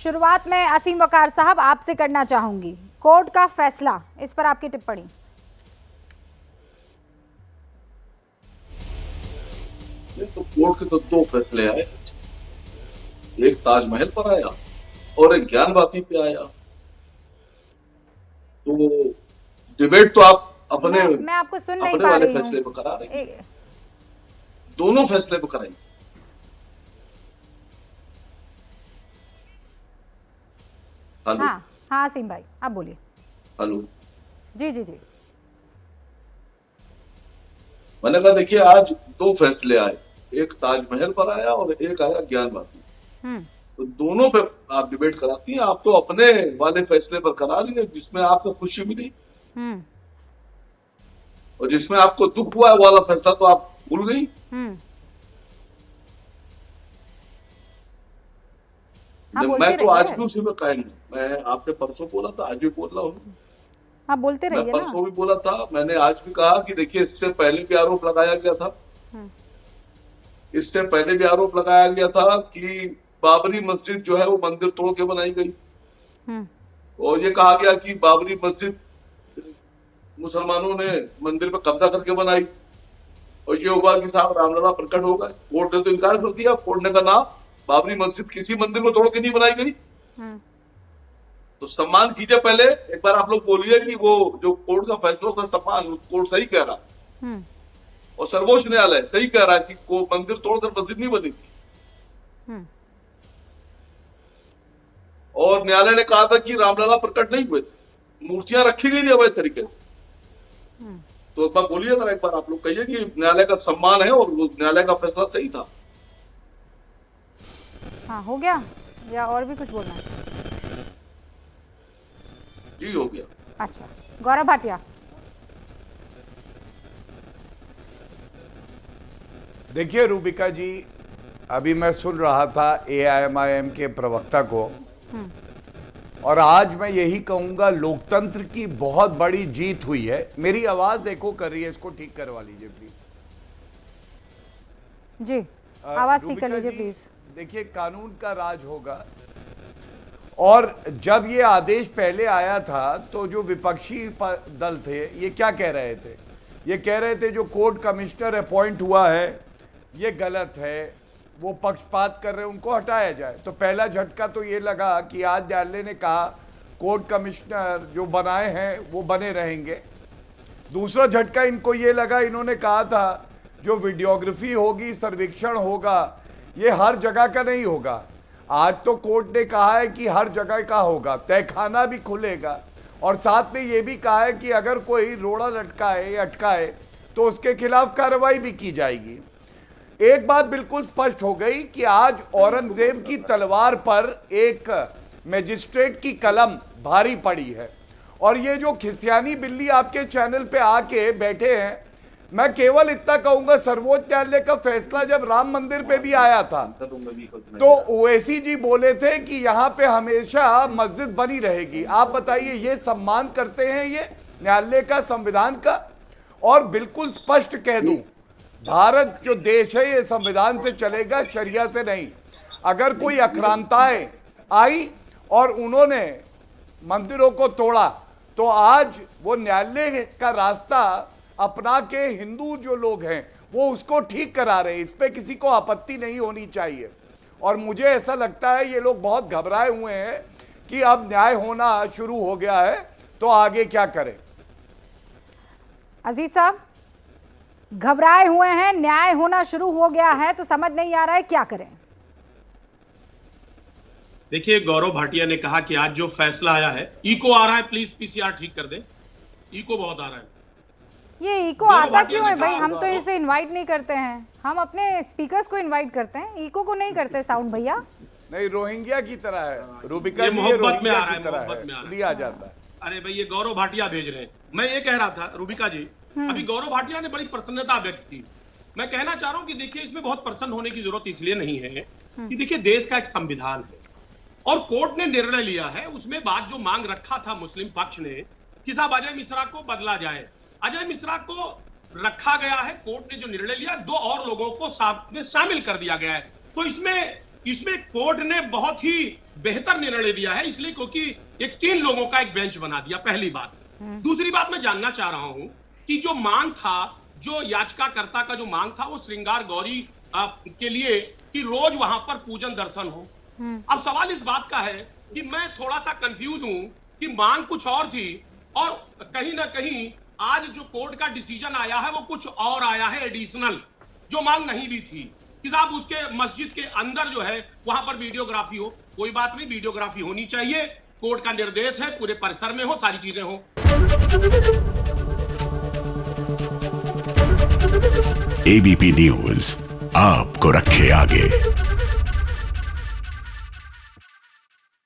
शुरुआत में असीम वकार साहब आपसे करना चाहूंगी, कोर्ट का फैसला, इस पर आपकी टिप्पणी। तो कोर्ट के तो दो फैसले आए, एक ताजमहल पर आया और एक ज्ञानवापी पे आया। तो डिबेट तो आप अपने मैं आपको सुन नहीं अपने पा वाले रही फैसले हूँ। पर करा रहे हैं, दोनों फैसले पर कराइए। हेलो। हाँ हाँ असीम भाई आप बोलिए। हेलो। जी जी जी। मैंने कहा देखिए आज दो फैसले आए, एक ताजमहल पर आया और एक आया ज्ञानवापी। तो दोनों पे आप डिबेट कराती हैं, आप तो अपने वाले फैसले पर करा रही है जिसमें आपको खुशी मिली, और जिसमें आपको दुख हुआ वाला फैसला तो आप भूल गई। हाँ, मैं तो आज भी उसी में कायम हूँ। मैं आपसे परसों बोला था, आज भी बोल रहा हूँ। हाँ बोलते रहिए ना। मैं परसों भी बोला था, मैंने आज भी कहा कि देखिए इससे पहले भी आरोप लगाया गया था, इससे पहले भी आरोप लगाया गया था कि बाबरी मस्जिद जो है वो मंदिर तोड़ के बनाई गई, और ये कहा गया कि बाबरी मस्जिद मुसलमानों ने मंदिर पर कब्जा करके बनाई, और ये हुआ कि साहब रामलला प्रकट हो गए। कोर्ट ने तो इनकार कर दिया, कोर्ट ने कहा बाबरी मस्जिद किसी मंदिर में तोड़ के नहीं बनाई गई। तो सम्मान कीजिए, पहले एक बार आप लोग बोलिए कि वो जो कोर्ट का फैसला उसका सम्मान, कोर्ट सही कह रहा है और सर्वोच्च न्यायालय सही कह रहा है कि को मंदिर तोड़कर मस्जिद नहीं बनेगी। और न्यायालय ने कहा था कि रामलला प्रकट नहीं हुए थे, मूर्तियां रखी गई थी अवैध तरीके से। तो एक बार बोलिए जरा, एक बार आप लोग कहिए कि न्यायालय का सम्मान है और वो न्यायालय का फैसला सही था। हाँ हो गया या और भी कुछ बोलना है? जी हो गया। अच्छा गौरव भाटिया। देखिए रूबिका जी, अभी मैं सुन रहा था AIMIM के प्रवक्ता को, और आज मैं यही कहूंगा लोकतंत्र की बहुत बड़ी जीत हुई है। मेरी आवाज एको कर रही है, इसको ठीक करवा लीजिए प्लीज। जी आवाज ठीक कर लीजिए प्लीज। देखिए कानून का राज होगा, और जब ये आदेश पहले आया था तो जो विपक्षी दल थे ये क्या कह रहे थे? ये कह रहे थे जो कोर्ट कमिश्नर अपॉइंट हुआ है ये गलत है, वो पक्षपात कर रहे हैं, उनको हटाया जाए। तो पहला झटका तो ये लगा कि आज न्यायालय ने कहा कोर्ट कमिश्नर जो बनाए हैं वो बने रहेंगे। दूसरा झटका इनको ये लगा, इन्होंने कहा था जो वीडियोग्राफी होगी, सर्वेक्षण होगा, ये हर जगह का नहीं होगा। आज तो कोर्ट ने कहा है कि हर जगह का होगा, तहखाना भी खुलेगा, और साथ में ये भी कहा है कि अगर कोई रोड़ा लटकाए या अटकाए तो उसके खिलाफ कार्रवाई भी की जाएगी। एक बात बिल्कुल स्पष्ट हो गई कि आज औरंगजेब की तलवार पर एक मजिस्ट्रेट की कलम भारी पड़ी है। और ये जो खिसियानी बिल्ली आपके चैनल पे आके बैठे हैं, मैं केवल इतना कहूंगा, सर्वोच्च न्यायालय का फैसला जब राम मंदिर पे भी आया था तो ओवैसी जी बोले थे कि यहां पे हमेशा मस्जिद बनी रहेगी। आप बताइए ये सम्मान करते हैं ये न्यायालय का, संविधान का? और बिल्कुल स्पष्ट कह दूं, भारत जो देश है ये संविधान से चलेगा, शरिया से नहीं। अगर कोई अक्रांताएं आई और उन्होंने मंदिरों को तोड़ा तो आज वो न्यायालय का रास्ता अपना के हिंदू जो लोग हैं वो उसको ठीक करा रहे हैं। इस पे किसी को आपत्ति नहीं होनी चाहिए। और मुझे ऐसा लगता है ये लोग बहुत घबराए हुए हैं कि अब न्याय होना शुरू हो गया है तो आगे क्या करें। अजीज साहब घबराए हुए हैं, न्याय होना शुरू हो गया है तो समझ नहीं आ रहा है क्या करें। देखिए गौरव भाटिया ने कहा कि आज जो फैसला आया है, इको आ रहा है, प्लीज PCR ठीक कर दे, इको बहुत आ रहा है। ये इको आता क्यों है भाई? हम तो इसे इनवाइट नहीं करते हैं, हम अपने स्पीकर्स को इनवाइट करते हैं, इको को नहीं करते साउंड भैया। नहीं रोहिंग्या की तरह है रूबिका, मोहब्बत में आ रहा है, मोहब्बत में लिया जाता है। अरे भाई ये गौरव भाटिया भेज रहे हैं। मैं ये कह रहा था रूबिका जी, अभी गौरव भाटिया ने बड़ी प्रसन्नता व्यक्त की। मैं कहना चाह रहा हूं कि देखिए इसमें बहुत प्रसन्न होने की जरूरत इसलिए नहीं है कि देखिए देश का एक संविधान है और कोर्ट ने निर्णय लिया है, उसमें बात जो मांग रखा था मुस्लिम पक्ष ने कि साहब अजय मिश्रा को बदला जाए, अजय मिश्रा को रखा गया है। कोर्ट ने जो निर्णय लिया, 2 और लोगों को साथ में शामिल कर दिया गया है। तो इसमें इसमें कोर्ट ने बहुत ही बेहतर निर्णय दिया है, इसलिए क्योंकि एक 3 लोगों का एक बेंच बना दिया, पहली बात। दूसरी बात मैं जानना चाह रहा हूं कि जो मांग था, जो याचिकाकर्ता का जो मांग था, वो श्रृंगार गौरी के लिए कि रोज वहां पर पूजन दर्शन हो। अब सवाल इस बात का है कि मैं थोड़ा सा कंफ्यूज हूं कि मांग कुछ और थी और कहीं ना कहीं आज जो कोर्ट का डिसीजन आया है वो कुछ और आया है, एडिशनल, जो मांग नहीं भी थी कि साहब उसके मस्जिद के अंदर जो है वहां पर वीडियोग्राफी हो। कोई बात नहीं, वीडियोग्राफी होनी चाहिए, कोर्ट का निर्देश है, पूरे परिसर में हो, सारी चीजें हो। एबीपी न्यूज आपको रखे आगे।